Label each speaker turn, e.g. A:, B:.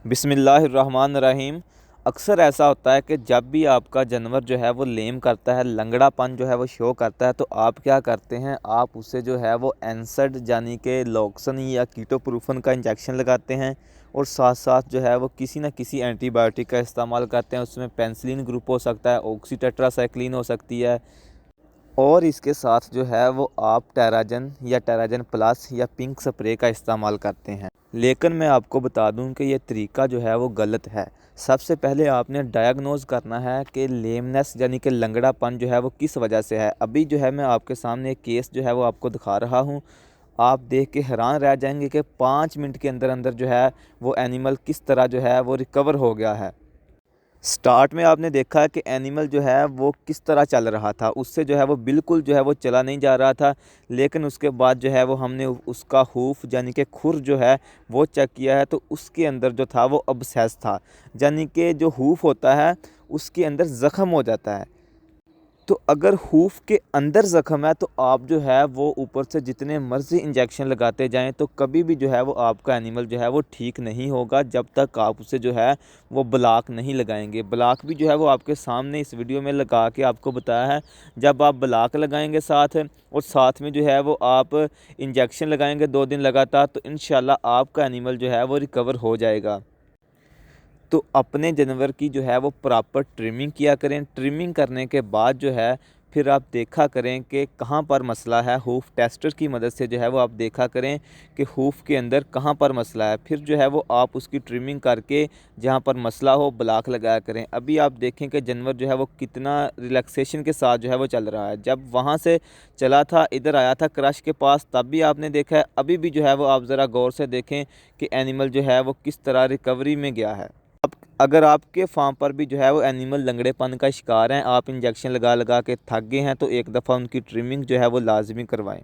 A: बिस्मिल्लाहिर्रहमानिर्रहीम। अक्सर ऐसा होता है कि जब भी आपका जानवर जो है वो लेम करता है, लंगड़ापन जो है वो शो करता है, तो आप क्या करते हैं, आप उसे जो है वो एनसड यानी कि लॉक्सन या कीटोप्रूफन का इंजेक्शन लगाते हैं और साथ साथ जो है वो किसी न किसी एंटीबायोटिक का इस्तेमाल करते हैं। उसमें पेनिसिलिन ग्रुप हो सकता है, ऑक्सीटेट्रासाइक्लिन हो सकती है, और इसके साथ जो है वो आप टेराजन या टेराजन प्लस या पिंक स्प्रे का इस्तेमाल करते हैं। लेकिन मैं आपको बता दूं कि ये तरीका जो है वो गलत है। सबसे पहले आपने डायग्नोज करना है कि लेमनेस यानी कि लंगड़ापन जो है वो किस वजह से है। अभी जो है मैं आपके सामने एक केस जो है वो आपको दिखा रहा हूँ। आप देख के हैरान रह जाएंगे कि 5 मिनट के अंदर अंदर जो है वो एनिमल किस तरह जो है वो रिकवर हो गया है। स्टार्ट में आपने देखा कि एनिमल जो है वो किस तरह चल रहा था, उससे जो है वो बिल्कुल जो है वो चला नहीं जा रहा था। लेकिन उसके बाद जो है वो हमने उसका हूफ यानी कि खुर जो है वो चेक किया है, तो उसके अंदर जो था वो अबसेस था, यानी कि जो हूफ होता है उसके अंदर ज़ख़म हो जाता है। तो अगर हूफ के अंदर ज़ख़म है तो आप जो है वो ऊपर से जितने मर्ज़ी इंजेक्शन लगाते जाएं तो कभी भी जो है वो आपका एनिमल जो है वो ठीक नहीं होगा, जब तक आप उसे जो है वो ब्लॉक नहीं लगाएंगे। ब्लॉक भी जो है वो आपके सामने इस वीडियो में लगा के आपको बताया है। जब आप ब्लॉक लगाएंगे साथ और साथ में जो है वो आप इंजेक्शन लगाएंगे 2 दिन लगातार, तो इंशाल्लाह आपका एनिमल जो है वो रिकवर हो जाएगा। तो अपने जानवर की जो है वो प्रॉपर ट्रिमिंग किया करें। ट्रिमिंग करने के बाद जो है फिर आप देखा करें कि कहाँ पर मसला है। हूफ टेस्टर की मदद से जो है वो आप देखा करें कि हूफ के अंदर कहाँ पर मसला है। फिर जो है वो आप उसकी ट्रिमिंग करके जहाँ पर मसला हो ब्लॉक लगाया करें। अभी आप देखें कि जानवर जो है वो कितना रिलैक्सेशन के साथ जो है वो चल रहा है। जब वहाँ से चला था, इधर आया था क्रश के पास, तब भी आपने देखा है। अभी भी जो है वो आप ज़रा गौर से देखें कि एनिमल जो है वो किस तरह रिकवरी में गया है। अगर आपके फार्म पर भी जो है वो एनिमल लंगड़ेपन का शिकार हैं, आप इंजेक्शन लगा लगा के थक गए हैं, तो एक दफ़ा उनकी ट्रिमिंग जो है वो लाजमी करवाएं।